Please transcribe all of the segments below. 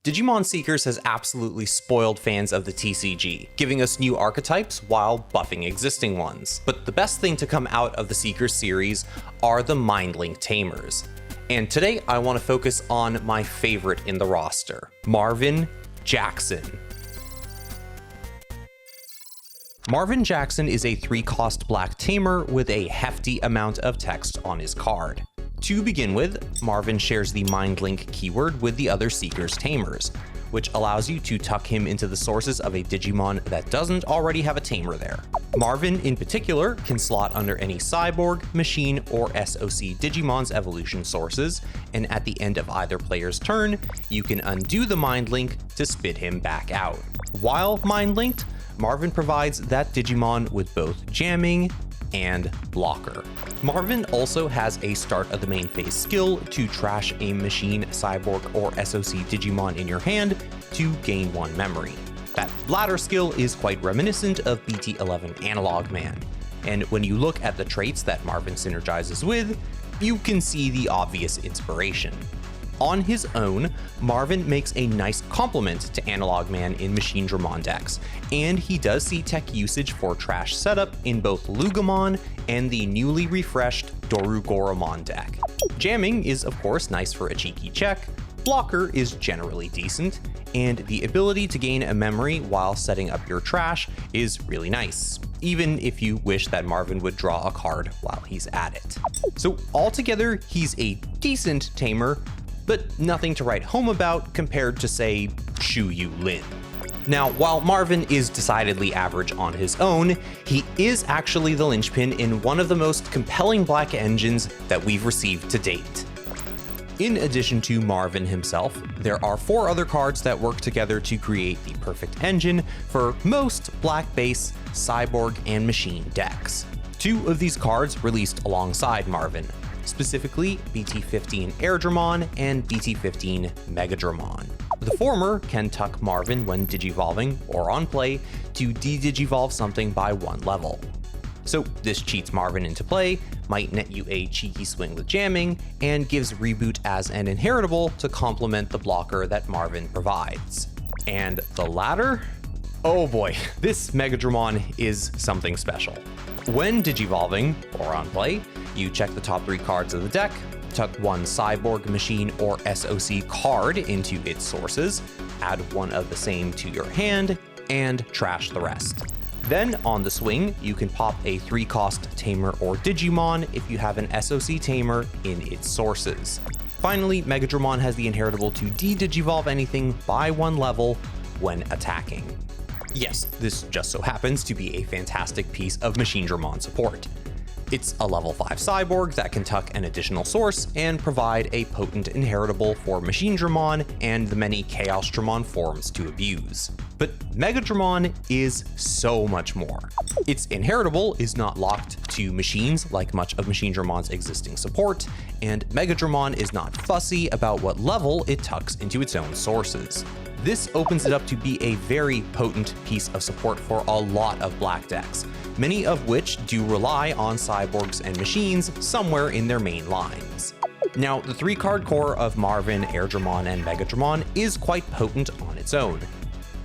Digimon Seekers has absolutely spoiled fans of the TCG, giving us new archetypes while buffing existing ones. But the best thing to come out of the Seekers series are the mind-linked tamers. And today I want to focus on my favorite in the roster, Marvin Jackson. Marvin Jackson is a 3-cost black tamer with a hefty amount of text on his card. To begin with, Marvin shares the mind link keyword with the other Seekers tamers, which allows you to tuck him into the sources of a Digimon that doesn't already have a tamer there. Marvin in particular can slot under any cyborg, machine, or SOC Digimon's evolution sources, and at the end of either player's turn, you can undo the mind link to spit him back out. While mind linked, Marvin provides that Digimon with both jamming and blocker. Marvin also has a start of the main phase skill to trash a machine, cyborg, or SOC Digimon in your hand to gain 1 memory. That latter skill is quite reminiscent of BT11 Analogman, and when you look at the traits that Marvin synergizes with, you can see the obvious inspiration. On his own, Marvin makes a nice complement to Analogman in Machinedramon decks, and he does see tech usage for trash setup in both Lugamon and the newly refreshed Dorugoromon deck. Jamming is of course nice for a cheeky check, blocker is generally decent, and the ability to gain a memory while setting up your trash is really nice, even if you wish that Marvin would draw a card while he's at it. So altogether, he's a decent tamer, but nothing to write home about compared to, say, Shu Yu Lin. Now, while Marvin is decidedly average on his own, he is actually the linchpin in one of the most compelling black engines that we've received to date. In addition to Marvin himself, there are 4 other cards that work together to create the perfect engine for most black base, cyborg, and machine decks. 2 of these cards released alongside Marvin, specifically BT15 Airdramon and BT15 Megadramon. The former can tuck Marvin when digivolving or on play to de-digivolve something by 1 level. So this cheats Marvin into play, might net you a cheeky swing with jamming, and gives reboot as an inheritable to complement the blocker that Marvin provides. And the latter? Oh boy, this Megadramon is something special. When digivolving or on play, you check the top 3 cards of the deck, tuck 1 cyborg, machine, or SOC card into its sources, add 1 of the same to your hand, and trash the rest. Then on the swing, you can pop a 3-cost tamer or Digimon if you have an SOC tamer in its sources. Finally, Megadramon has the inheritable to de-digivolve anything by 1 level when attacking. Yes, this just so happens to be a fantastic piece of Machinedramon support. It's a level 5 cyborg that can tuck an additional source and provide a potent inheritable for Machinedramon and the many Chaosdramon forms to abuse. But Megadramon is so much more. Its inheritable is not locked to machines like much of Machinedramon's existing support, and Megadramon is not fussy about what level it tucks into its own sources. This opens it up to be a very potent piece of support for a lot of black decks, many of which do rely on cyborgs and machines somewhere in their main lines. Now, the 3-card core of Marvin, Airdramon, and Megadramon is quite potent on its own,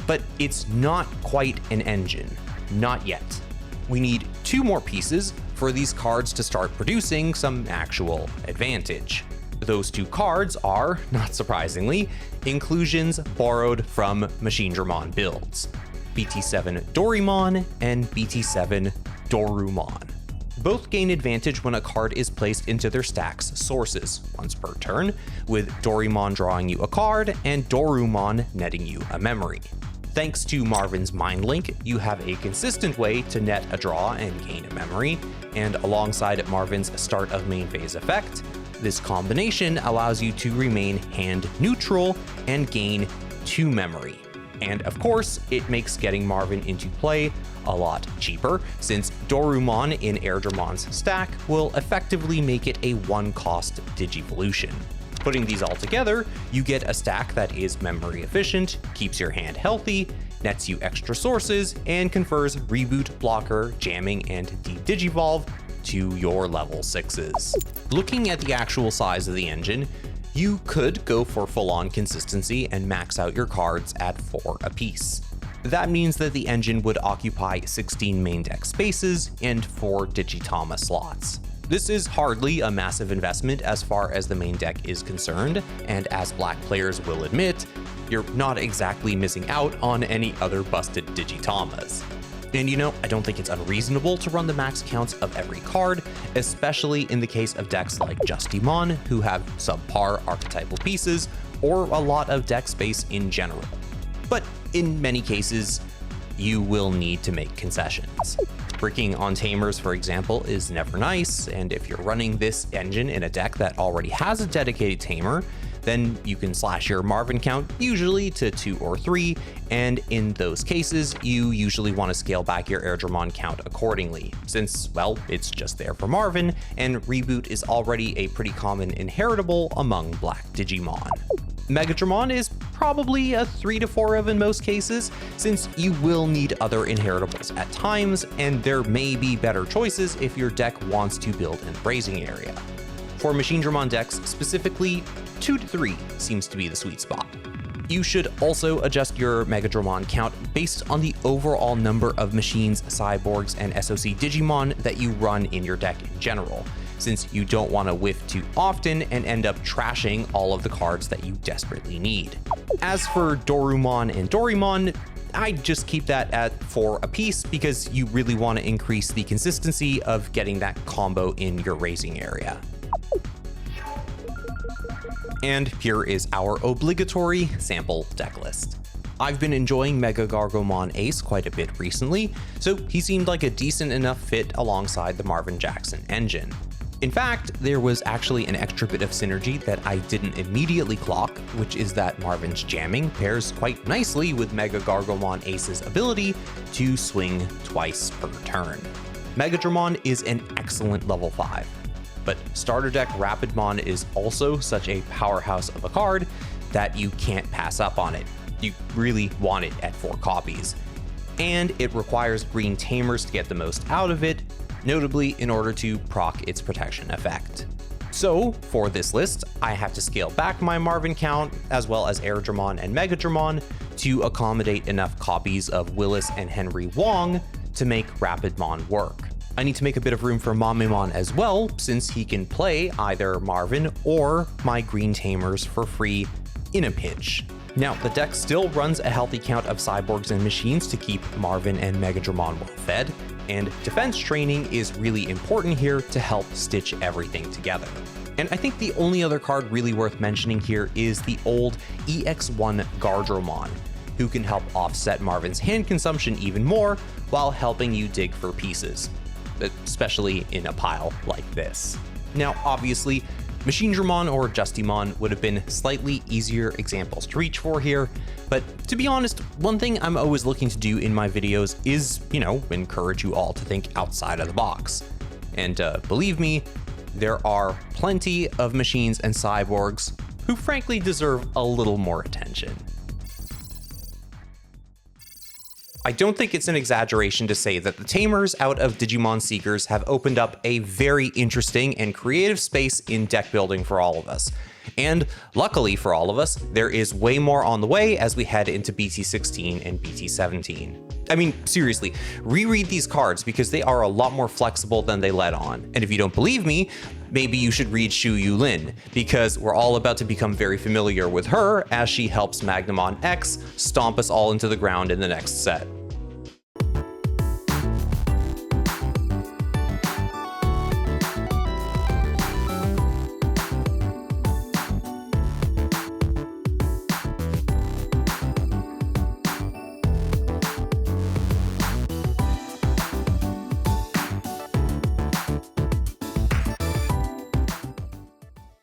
but it's not quite an engine, not yet. We need 2 more pieces for these cards to start producing some actual advantage. Those 2 cards are, not surprisingly, inclusions borrowed from Machinedramon builds, BT7 Dorimon and BT7 Dorumon. Both gain advantage when a card is placed into their stack's sources once per turn, with Dorimon drawing you a card and Dorumon netting you a memory. Thanks to Marvin's mind link, you have a consistent way to net a draw and gain a memory, and alongside Marvin's start of main phase effect, this combination allows you to remain hand neutral and gain 2 memory. And of course, it makes getting Marvin into play a lot cheaper, since Dorumon in Airdramon's stack will effectively make it a 1-cost Digi-Evolution. Putting these all together, you get a stack that is memory efficient, keeps your hand healthy, nets you extra sources, and confers reboot, blocker, jamming, and de-digivolve to your level 6s. Looking at the actual size of the engine, You could go for full-on consistency and max out your cards at 4 apiece. That means that the engine would occupy 16 main deck spaces and 4 Digitama slots. This is hardly a massive investment as far as the main deck is concerned, and as black players will admit, you're not exactly missing out on any other busted Digitamas. And you know, I don't think it's unreasonable to run the max counts of every card, especially in the case of decks like Digimon, who have subpar archetypal pieces, or a lot of deck space in general. But in many cases, you will need to make concessions. Bricking on tamers, for example, is never nice, and if you're running this engine in a deck that already has a dedicated tamer, then you can slash your Marvin count usually to 2 or 3, and in those cases, you usually want to scale back your Airdramon count accordingly, since, well, it's just there for Marvin, and reboot is already a pretty common inheritable among black Digimon. Megadramon is probably a 3 to 4 of in most cases, since you will need other inheritables at times, and there may be better choices if your deck wants to build in the raising area. For Machinedramon decks specifically, 2 to 3 seems to be the sweet spot. You should also adjust your Megadramon count based on the overall number of machines, cyborgs, and SOC Digimon that you run in your deck in general, since you don't want to whiff too often and end up trashing all of the cards that you desperately need. As for Dorumon and Dorimon, I just keep that at 4 apiece because you really want to increase the consistency of getting that combo in your raising area. And here is our obligatory sample deck list. I've been enjoying Megagargomon Ace quite a bit recently, so he seemed like a decent enough fit alongside the Marvin Jackson engine. In fact, there was actually an extra bit of synergy that I didn't immediately clock, which is that Marvin's jamming pairs quite nicely with Megagargomon Ace's ability to swing twice per turn. Megadramon is an excellent level 5. But starter deck Rapidmon is also such a powerhouse of a card that you can't pass up on it. You really want it at 4 copies. And it requires green tamers to get the most out of it, notably in order to proc its protection effect. So for this list, I have to scale back my Marvin count, as well as Airdramon and Megadramon, to accommodate enough copies of Willis and Henry Wong to make Rapidmon work. I need to make a bit of room for Mamemon as well, since he can play either Marvin or my green tamers for free in a pinch. Now, the deck still runs a healthy count of cyborgs and machines to keep Marvin and Megadramon well fed, and defense training is really important here to help stitch everything together. And I think the only other card really worth mentioning here is the old EX1 Gardromon, who can help offset Marvin's hand consumption even more while helping you dig for pieces, especially in a pile like this. Now, obviously, Machinedramon or Justimon would have been slightly easier examples to reach for here, but to be honest, one thing I'm always looking to do in my videos is, encourage you all to think outside of the box. And believe me, there are plenty of machines and cyborgs who frankly deserve a little more attention. I don't think it's an exaggeration to say that the tamers out of Digimon Seekers have opened up a very interesting and creative space in deck building for all of us. And luckily for all of us, there is way more on the way as we head into BT16 and BT17. I mean, seriously, reread these cards because they are a lot more flexible than they let on. And if you don't believe me, maybe you should read Shu Yulin, because we're all about to become very familiar with her as she helps Magnamon X stomp us all into the ground in the next set.